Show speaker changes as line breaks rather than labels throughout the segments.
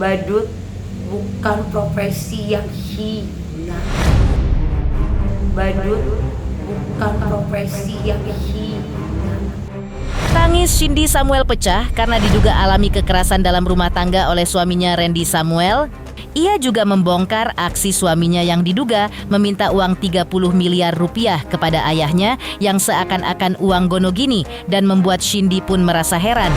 Badut bukan profesi yang hina. Badut bukan profesi yang hina.
Tangis Cindy Samuel pecah karena diduga alami kekerasan dalam rumah tangga oleh suaminya Randy Samuel. Ia juga membongkar aksi suaminya yang diduga meminta uang 30 miliar rupiah kepada ayahnya yang seakan-akan uang gonogini dan membuat Cindy pun merasa heran.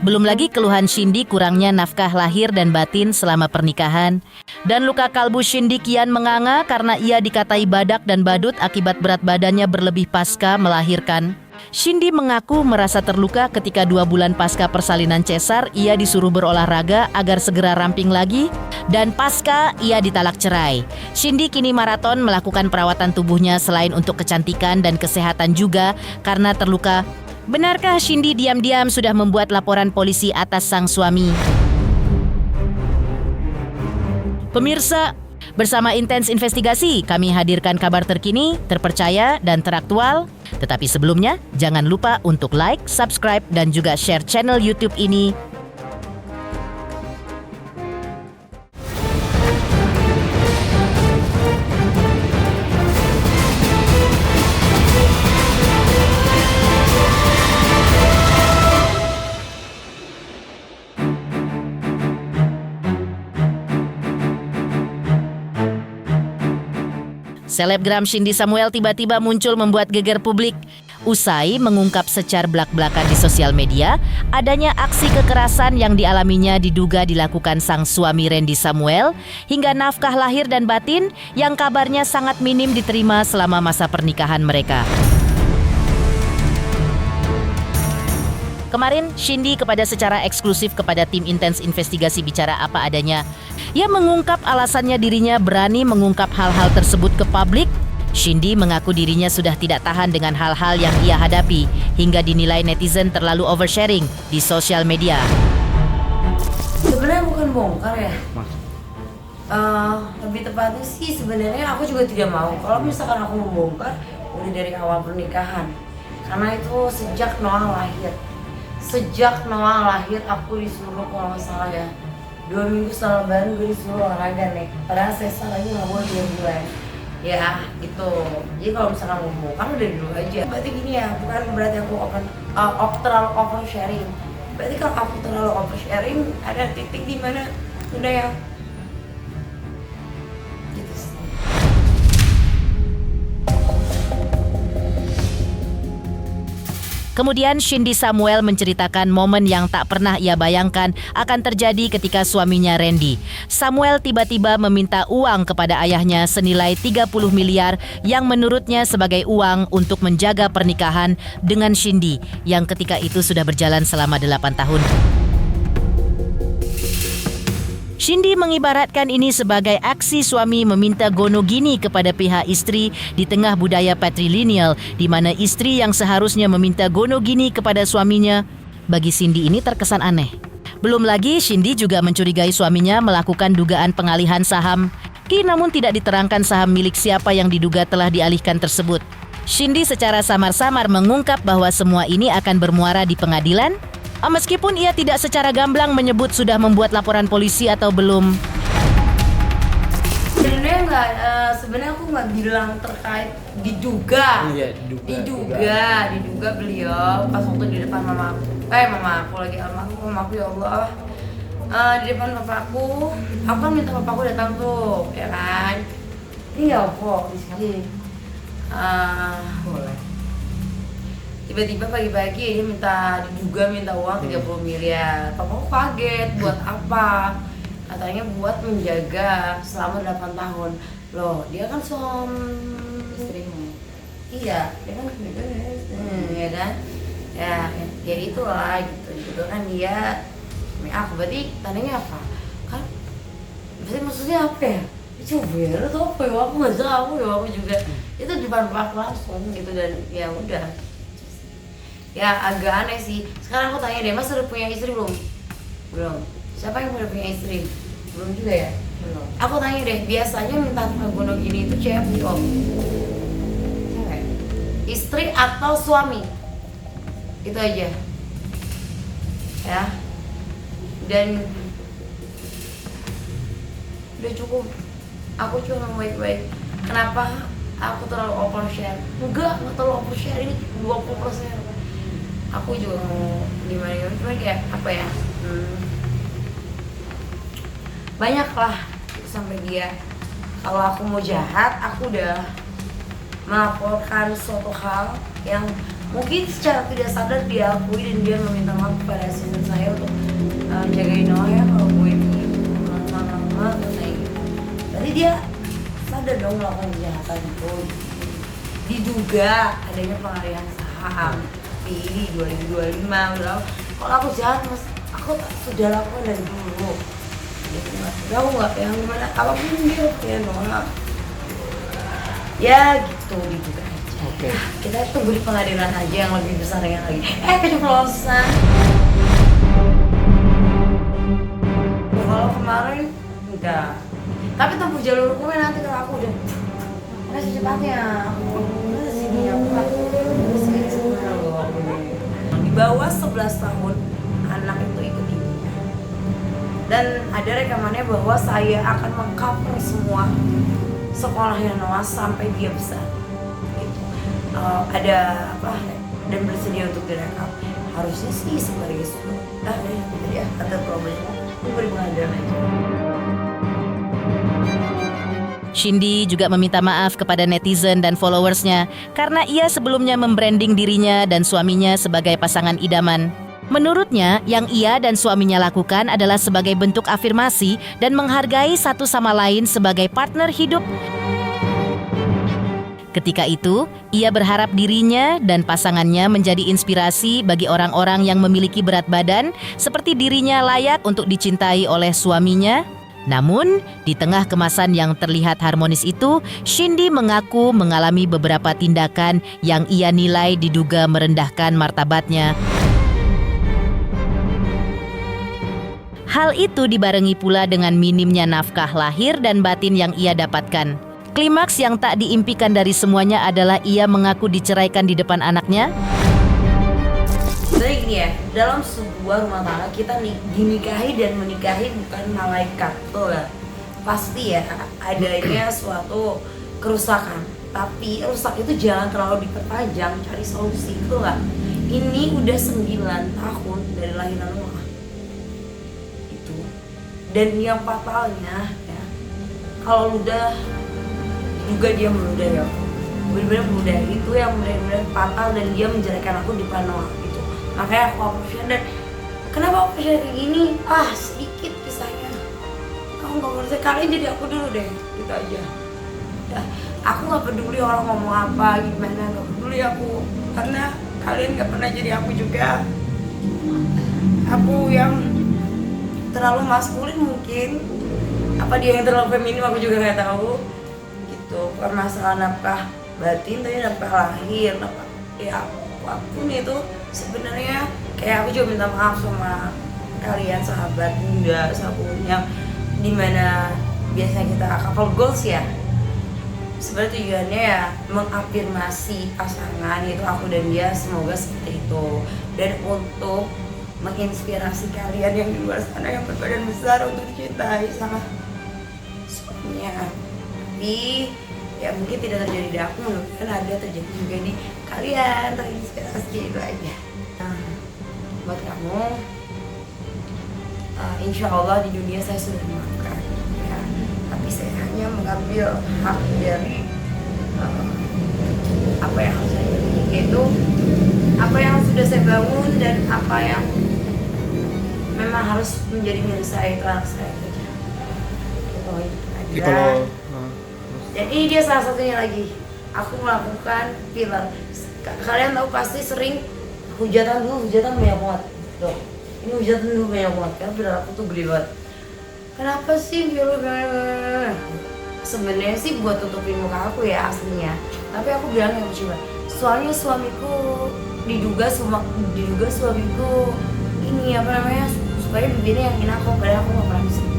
Belum lagi keluhan Cindy kurangnya nafkah lahir dan batin selama pernikahan. Dan luka kalbu Cindy kian menganga karena ia dikatai badak dan badut akibat berat badannya berlebih pasca melahirkan. Cindy mengaku merasa terluka ketika 2 bulan pasca persalinan cesar ia disuruh berolahraga agar segera ramping lagi dan pasca ia ditalak cerai. Cindy kini maraton melakukan perawatan tubuhnya selain untuk kecantikan dan kesehatan juga karena terluka. Benarkah Cindy diam-diam sudah membuat laporan polisi atas sang suami? Pemirsa, bersama Intens Investigasi kami hadirkan kabar terkini, terpercaya dan teraktual. Tetapi sebelumnya, jangan lupa untuk like, subscribe dan juga share channel YouTube ini. Selebgram Cindy Samuel tiba-tiba muncul membuat geger publik. Usai mengungkap secara belak-belakan di sosial media, adanya aksi kekerasan yang dialaminya diduga dilakukan sang suami Randy Samuel, hingga nafkah lahir dan batin yang kabarnya sangat minim diterima selama masa pernikahan mereka. Kemarin, Cindy secara eksklusif kepada tim Intens Investigasi bicara apa adanya. Ia mengungkap alasannya dirinya berani mengungkap hal-hal tersebut ke publik. Cindy mengaku dirinya sudah tidak tahan dengan hal-hal yang ia hadapi hingga dinilai netizen terlalu oversharing di sosial media.
Sebenarnya bukan bongkar ya. Lebih tepatnya sih sebenarnya aku juga tidak mau. Kalau misalkan aku membongkar udah dari awal pernikahan. Karena itu sejak Noah lahir. Sejak Noah lahir aku disuruh, kalau nggak salah ya, 2 minggu setelah lebaran gue disuruh olahraga nih. Padahal sesar aja nggak boleh 2 bulan. Ya gitu. Jadi kalau misalkan mau bongkar udah dulu aja. Berarti gini ya, bukan berarti aku terlalu oversharing. Berarti kalau aku terlalu oversharing ada titik di mana udah ya. Gitu sih.
Kemudian Cindy Samuel menceritakan momen yang tak pernah ia bayangkan akan terjadi ketika suaminya Randy. Samuel tiba-tiba meminta uang kepada ayahnya senilai 30 miliar yang menurutnya sebagai uang untuk menjaga pernikahan dengan Cindy yang ketika itu sudah berjalan selama 8 tahun. Cindy mengibaratkan ini sebagai aksi suami meminta gonogini kepada pihak istri di tengah budaya patrilineal di mana istri yang seharusnya meminta gonogini kepada suaminya bagi Cindy ini terkesan aneh. Belum lagi Cindy juga mencurigai suaminya melakukan dugaan pengalihan saham. Namun tidak diterangkan saham milik siapa yang diduga telah dialihkan tersebut. Cindy secara samar-samar mengungkap bahwa semua ini akan bermuara di pengadilan. Meskipun ia tidak secara gamblang menyebut sudah membuat laporan polisi atau belum.
Sebenarnya aku nggak bilang terkait diduga.
Iya,
diduga beliau pas waktu di depan mama aku lagi mamaku ya Allah. Di depan papaku kan minta papaku datang tuh, ya kan? Iya kok di sini. Boleh. Tiba-tiba pagi-pagi dia minta uang 30 miliar. Papaku kaget, buat apa? Katanya buat menjaga selama 8 tahun. Loh, dia kan istrimu. Iya, dia kan ya kan? Ya itulah gitu kan dia aku. Berarti tandanya apa? Kan berarti maksudnya apa ya? Coba atau apa ya? Aku nggak tahu ya, aku juga itu di depan papaku langsung gitu. Dan ya udah. Ya agak aneh sih. Sekarang aku tanya deh, Mas udah punya istri belum? Belum. Siapa yang udah punya istri? Belum juga ya? Belum. Aku tanya deh, biasanya minta gonogini itu cewek atau cewek? Istri atau suami? Itu aja. ya. Dan udah cukup, aku cuma baik-baik. Kenapa aku terlalu overshare? Enggak terlalu overshare, ini 20%. Aku juga mau gimana, cuma kayak apa ya, banyak lah sampai dia. Kalau aku mau jahat, aku udah melaporkan suatu hal yang mungkin secara tidak sadar dia akui, dan dia meminta maaf kepada asisten saya untuk jagain Noah ya kalau gue ini lama-lama kayak gitu. Berarti dia sadar dong melakukan kejahatan itu. Diduga adanya pengalihan saham di 2025. Udah, kalau aku jahat mas, aku sudah lakukan dari dulu. Udah aku nggak yang gimana, apapun dia ya Noah. Ya gitu, diduga aja.
Oke.
Kita tunggu di pengadilan aja yang lebih besar yang lagi. Keceplosan. Kalau kemarin enggak. Tapi tempuh jalur hukumnya nanti kalau aku udah secepatnya. Sini aku sini sebenarnya loh. Di bawah 11 tahun anak itu ikut ibunya. Dan ada rekamannya bahwa saya akan mengcover semua sekolahnya Noah sampai dia besar. Gitu. Ada apa dan bersedia untuk direkam. Harusnya sih sebagai sudah ya ada problemnya. Beri pengadilan aja.
Shindy juga meminta maaf kepada netizen dan followersnya karena ia sebelumnya membranding dirinya dan suaminya sebagai pasangan idaman. Menurutnya, yang ia dan suaminya lakukan adalah sebagai bentuk afirmasi dan menghargai satu sama lain sebagai partner hidup. Ketika itu, ia berharap dirinya dan pasangannya menjadi inspirasi bagi orang-orang yang memiliki berat badan seperti dirinya layak untuk dicintai oleh suaminya. Namun, di tengah kemasan yang terlihat harmonis itu, Shindy mengaku mengalami beberapa tindakan yang ia nilai diduga merendahkan martabatnya. Hal itu dibarengi pula dengan minimnya nafkah lahir dan batin yang ia dapatkan. Klimaks yang tak diimpikan dari semuanya adalah ia mengaku diceraikan di depan anaknya.
Sebenarnya gini ya, dalam sebuah rumah tangga kita dinikahi dan menikahi bukan malaikat, tuh ya. Pasti ya adanya suatu kerusakan, tapi rusak itu jangan terlalu diperpanjang, cari solusi, itu nggak? Ini udah 9 tahun dari lahiran Noah itu, dan yang fatalnya ya, kalau udah juga dia meludah ya, benar-benar meludah, itu yang benar-benar fatal, dan dia menjelekkan aku di depan Noah gitu. Makanya aku appreciate. Dan kenapa aku appreciate kayak gini? Sedikit kisahnya. Aku nggak ngerti, kalian jadi aku dulu deh, gitu aja. Udah, aku nggak peduli orang ngomong apa, gimana, nggak peduli aku, karena kalian nggak pernah jadi aku juga. Aku yang terlalu maskulin mungkin, apa dia yang terlalu feminim aku juga nggak tahu. Gitu, permasalahan nafkah batin, tapi nafkah lahir, nafkah ya apapun itu. Sebenarnya kayak aku juga minta maaf sama kalian sahabat bunda, sahabat yang dimana biasanya kita couple goals ya. Sebenarnya tujuannya ya mengafirmasi pasangan, itu aku dan dia, semoga seperti itu. Dan untuk menginspirasi kalian yang di luar sana yang berbadan besar untuk dicintai sama suaminya. Tapi ya mungkin tidak terjadi di aku, kan ada terjadi juga di kalian, terinspirasi, itu aja. Buat kamu, insya Allah di dunia saya sudah dimaafkan ya. Tapi saya hanya mengambil hak dari apa yang harus saya miliki, yaitu apa yang sudah saya bangun dan apa yang memang harus menjadi milik saya, itu anak saya saja. Itu aja. Dan ini dia salah satunya lagi, aku melakukan filler. Kalian tahu pasti sering hujatan banyak banget. Tuh, ini hujatan dulu banyak banget, kan filler aku tuh gede banget. Kenapa sih filler? Sebenarnya sih buat tutupin muka aku ya aslinya. Tapi aku bilang yang coba, soalnya suamiku diduga suamiku ini apa namanya, supaya bibirnya yakin aku, padahal aku nggak pernah disentuh.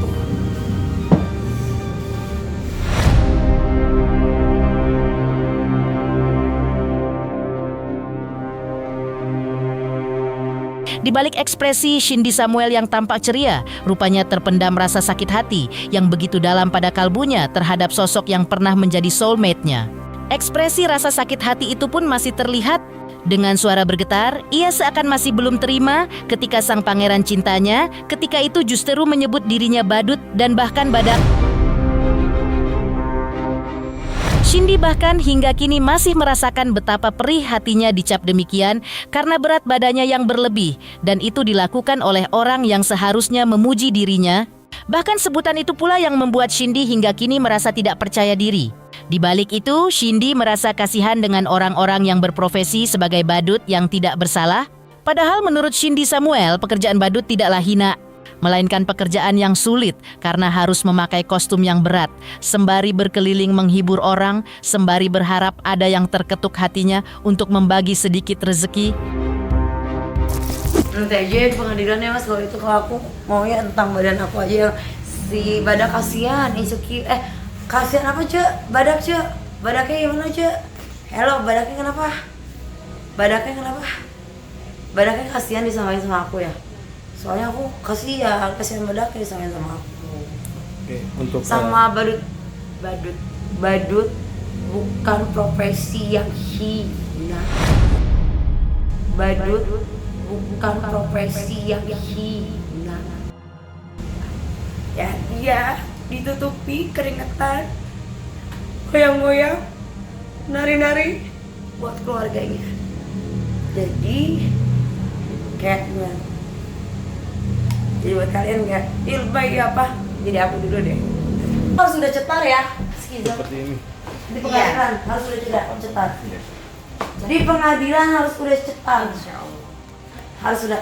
Di balik ekspresi Shindy Samuel yang tampak ceria, rupanya terpendam rasa sakit hati yang begitu dalam pada kalbunya terhadap sosok yang pernah menjadi soulmate-nya. Ekspresi rasa sakit hati itu pun masih terlihat. Dengan suara bergetar, ia seakan masih belum terima ketika sang pangeran cintanya ketika itu justru menyebut dirinya badut dan bahkan badak. Shindy bahkan hingga kini masih merasakan betapa perih hatinya dicap demikian karena berat badannya yang berlebih dan itu dilakukan oleh orang yang seharusnya memuji dirinya. Bahkan sebutan itu pula yang membuat Shindy hingga kini merasa tidak percaya diri. Di balik itu, Shindy merasa kasihan dengan orang-orang yang berprofesi sebagai badut yang tidak bersalah. Padahal menurut Shindy Samuel, pekerjaan badut tidaklah hina, melainkan pekerjaan yang sulit karena harus memakai kostum yang berat, sembari berkeliling menghibur orang, sembari berharap ada yang terketuk hatinya untuk membagi sedikit rezeki.
Nanti aja di pengadilan ya mas, kalau itu kalau aku maunya tentang badan aku aja yang si badak kasihan, insecure. Kasihan apa cek? Badak cek? Badaknya gimana cek? Hello, badaknya kenapa? Badaknya kenapa? Badaknya kasihan disamain sama aku ya. Soalnya aku kasihan badaknya disamain sama aku.
Oke, untuk
sama badut bukan profesi yang hina. Badut bukan profesi yang hina. Ya dia ditutupi keringetan, goyang-goyang, nari-nari buat keluarganya. Jadi kayak gimana? Jadi buat kalian nggak ilbai apa? Jadi aku dulu deh. Harus sudah cetar ya,
seperti ini.
di pengadilan harus sudah cetar.
Iya.
Di pengadilan harus sudah cetar. Harus sudah.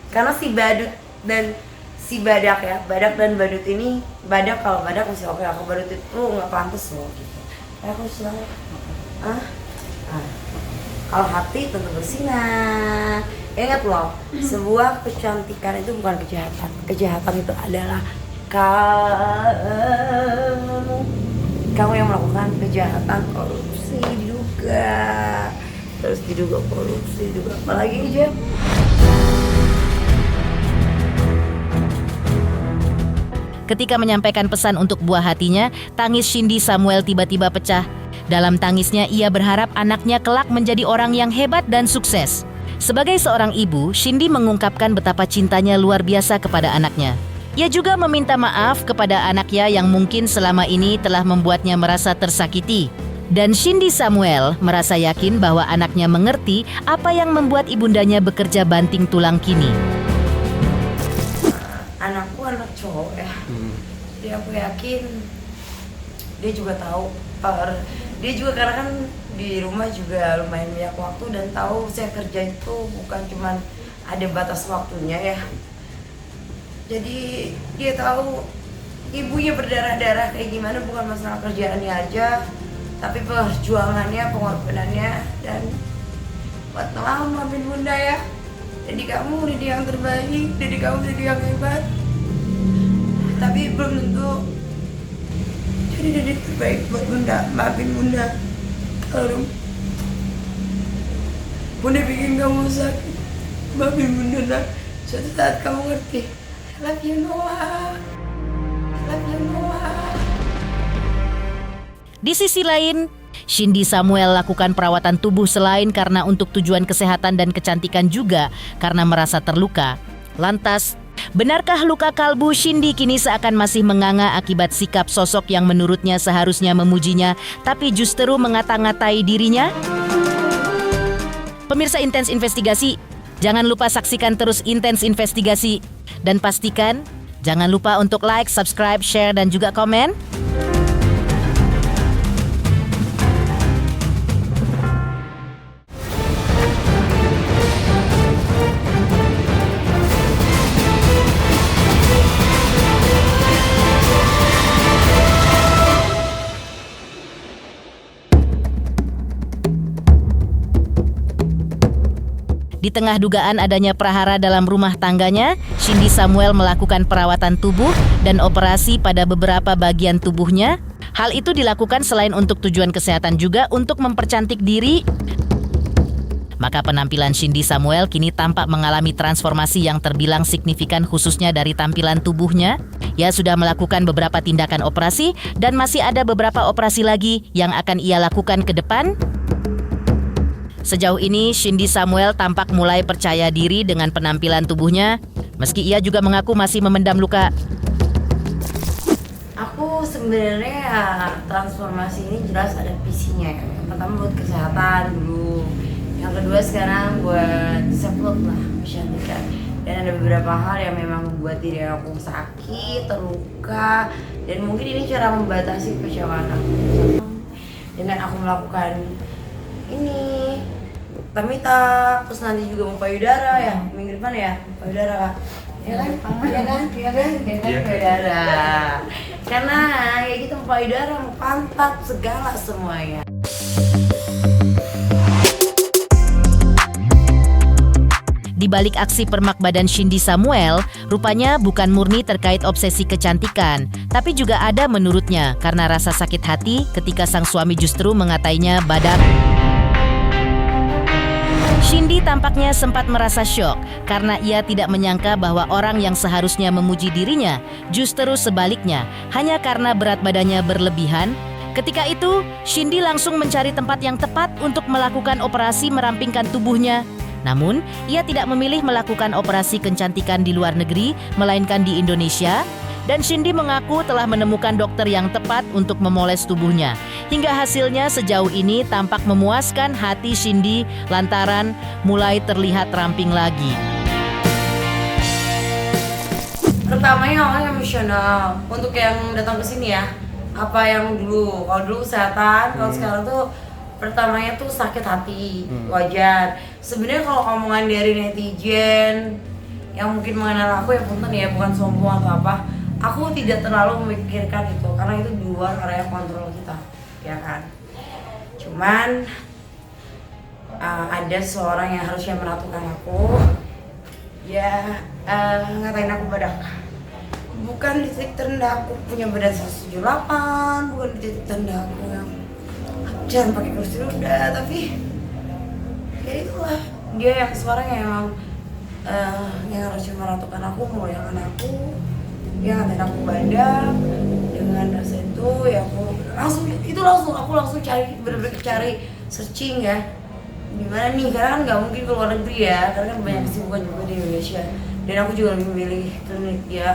Karena si badut dan si badak ya, badak dan badut ini, kalau badak masih oke, kalau badut itu nggak pantas loh gitu. Aku selalu, kalau hati tentu bersinar. Ingat loh, sebuah kecantikan itu bukan kejahatan. Kejahatan itu adalah kamu yang melakukan kejahatan, korupsi diduga korupsi juga, apalagi aja.
Ketika menyampaikan pesan untuk buah hatinya, tangis Shindy Samuel tiba-tiba pecah. Dalam tangisnya, ia berharap anaknya kelak menjadi orang yang hebat dan sukses. Sebagai seorang ibu, Shindy mengungkapkan betapa cintanya luar biasa kepada anaknya. Ia juga meminta maaf kepada anaknya yang mungkin selama ini telah membuatnya merasa tersakiti. Dan Shindy Samuel merasa yakin bahwa anaknya mengerti apa yang membuat ibundanya bekerja banting tulang kini.
Anakku anak cowok ya, jadi aku yakin dia juga tahu dia juga karena kan di rumah juga lumayan banyak waktu dan tahu saya kerja itu bukan cuman ada batas waktunya ya. Jadi dia tahu ibunya berdarah-darah kayak gimana, bukan masalah kerjaannya aja, tapi perjuangannya, pengorbanannya, dan buat maafin bunda ya. Jadi kamu jadi yang terbaik, jadi kamu jadi yang hebat. Tapi belum tentu jadi terbaik buat bunda. Maafin bunda kalau bunda bikin kamu sakit. Maafin bunda nak. Suatu saat kamu ngerti. I love you Noah. I love you Noah.
Di sisi lain, Shindy Samuel lakukan perawatan tubuh selain karena untuk tujuan kesehatan dan kecantikan juga karena merasa terluka. Lantas, benarkah luka kalbu Shindy kini seakan masih menganga akibat sikap sosok yang menurutnya seharusnya memujinya tapi justru mengata-ngatai dirinya? Pemirsa Intens Investigasi, jangan lupa saksikan terus Intens Investigasi dan pastikan jangan lupa untuk like, subscribe, share dan juga komen. Di tengah dugaan adanya prahara dalam rumah tangganya, Shindy Samuel melakukan perawatan tubuh dan operasi pada beberapa bagian tubuhnya. Hal itu dilakukan selain untuk tujuan kesehatan juga untuk mempercantik diri Maka penampilan Shindy Samuel kini tampak mengalami transformasi yang terbilang signifikan khususnya dari tampilan tubuhnya. Ia sudah melakukan beberapa tindakan operasi dan masih ada beberapa operasi lagi yang akan ia lakukan ke depan. Sejauh ini Shindy Samuel tampak mulai percaya diri dengan penampilan tubuhnya, meski ia juga mengaku masih memendam luka.
Aku sebenarnya transformasi ini jelas ada visinya ya. Yang pertama buat kesehatan dulu. Yang kedua sekarang buat self-love lah, kecantikan. Dan ada beberapa hal yang memang membuat diri aku sakit, terluka, dan mungkin ini cara membatasi kecewaan aku. Dengan aku melakukan ini, tamita, terus nanti juga mau payudara ya, minggu depan ya, payudara Kak. Ya kan? Iya kan? Iya kan? Iya kan? Payudara. Karena ya gitu mau payudara, mau pantat, segala semuanya.
Di balik aksi permak badan Shindy Samuel, rupanya bukan murni terkait obsesi kecantikan, tapi juga ada menurutnya karena rasa sakit hati ketika sang suami justru mengatainya badak. Shindy tampaknya sempat merasa syok karena ia tidak menyangka bahwa orang yang seharusnya memuji dirinya justru sebaliknya hanya karena berat badannya berlebihan. Ketika itu, Shindy langsung mencari tempat yang tepat untuk melakukan operasi merampingkan tubuhnya. Namun, ia tidak memilih melakukan operasi kecantikan di luar negeri, melainkan di Indonesia. Dan Shindy mengaku telah menemukan dokter yang tepat untuk memoles tubuhnya. Hingga hasilnya sejauh ini tampak memuaskan hati Shindy lantaran mulai terlihat ramping lagi.
Pertamanya awalnya emosional. Untuk yang datang ke sini ya, apa yang dulu? Kalau dulu kesehatan, kalau sekarang tuh pertamanya tuh sakit hati, wajar. Sebenarnya kalau omongan dari netizen yang mungkin mengenal aku ya punten ya, bukan sombong atau apa, aku tidak terlalu memikirkan itu karena itu di luar area kontrol kita, ya kan. Cuman ada seorang yang harusnya menentukan aku, ya ngatain aku badak. Bukan di titik terendah aku punya badan 178, bukan di titik terendah aku yang jangan pakai kursi roda, tapi ya itulah dia yang suaranya emang yang harusnya meratukan aku, memuliakan aku, yang ngatain aku badak. Dengan rasa itu ya aku langsung cari, bener-bener cari searching ya gimana nih, karena kan nggak mungkin keluar negeri ya, karena kan banyak kesibukan juga di Indonesia, dan aku juga lebih memilih klinik ya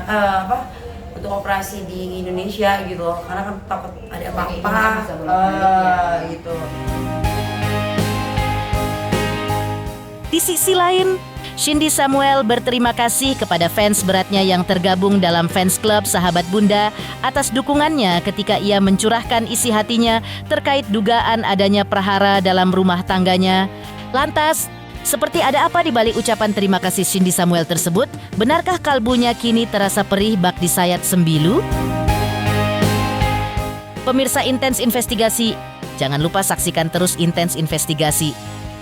untuk operasi di Indonesia gitu loh, karena kan takut ada apa-apa gitu.
Di sisi lain, Shindy Samuel berterima kasih kepada fans beratnya yang tergabung dalam fans klub Sahabat Bunda atas dukungannya ketika ia mencurahkan isi hatinya terkait dugaan adanya prahara dalam rumah tangganya. Lantas, seperti ada apa di balik ucapan terima kasih Shindy Samuel tersebut? Benarkah kalbunya kini terasa perih bak disayat sembilu? Pemirsa Intens Investigasi, jangan lupa saksikan terus Intens Investigasi.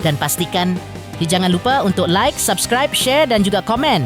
Dan pastikan, jangan lupa untuk like, subscribe, share, dan juga komen.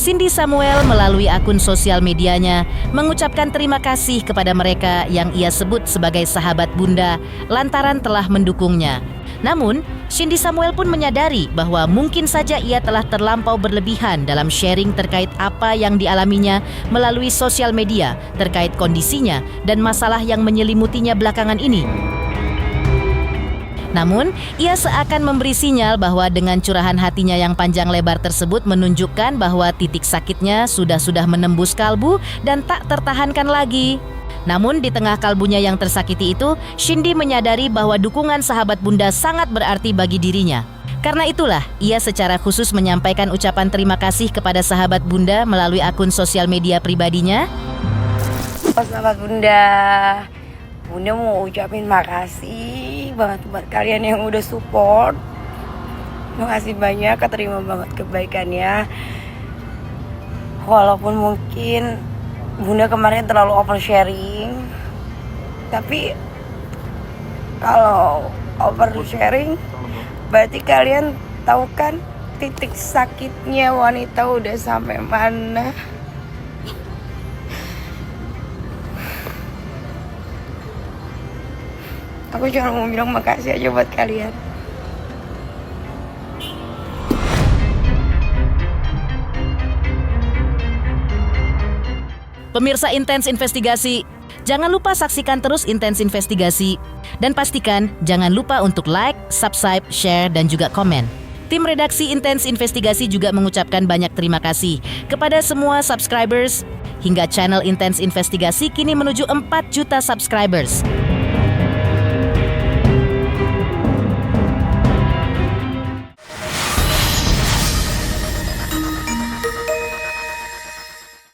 Shindy Samuel melalui akun sosial medianya mengucapkan terima kasih kepada mereka yang ia sebut sebagai sahabat Bunda lantaran telah mendukungnya. Namun, Shindy Samuel pun menyadari bahwa mungkin saja ia telah terlampau berlebihan dalam sharing terkait apa yang dialaminya melalui sosial media terkait kondisinya dan masalah yang menyelimutinya belakangan ini. Namun, ia seakan memberi sinyal bahwa dengan curahan hatinya yang panjang lebar tersebut menunjukkan bahwa titik sakitnya sudah menembus kalbu dan tak tertahankan lagi. Namun di tengah kalbunya yang tersakiti itu, Shindy menyadari bahwa dukungan sahabat Bunda sangat berarti bagi dirinya. Karena itulah, ia secara khusus menyampaikan ucapan terima kasih kepada sahabat Bunda melalui akun sosial media pribadinya.
Sahabat Bunda, Bunda mau ucapin makasih banget buat kalian yang udah support. Makasih banyak, keterima banget kebaikannya. Walaupun mungkin Bunda kemarin terlalu oversharing. Tapi kalau oversharing berarti kalian tahu kan titik sakitnya wanita udah sampai mana. Aku cuma mau bilang makasih aja buat kalian.
Pemirsa Intens Investigasi, jangan lupa saksikan terus Intens Investigasi. Dan pastikan jangan lupa untuk like, subscribe, share, dan juga komen. Tim redaksi Intens Investigasi juga mengucapkan banyak terima kasih kepada semua subscribers hingga channel Intens Investigasi kini menuju 4 juta subscribers.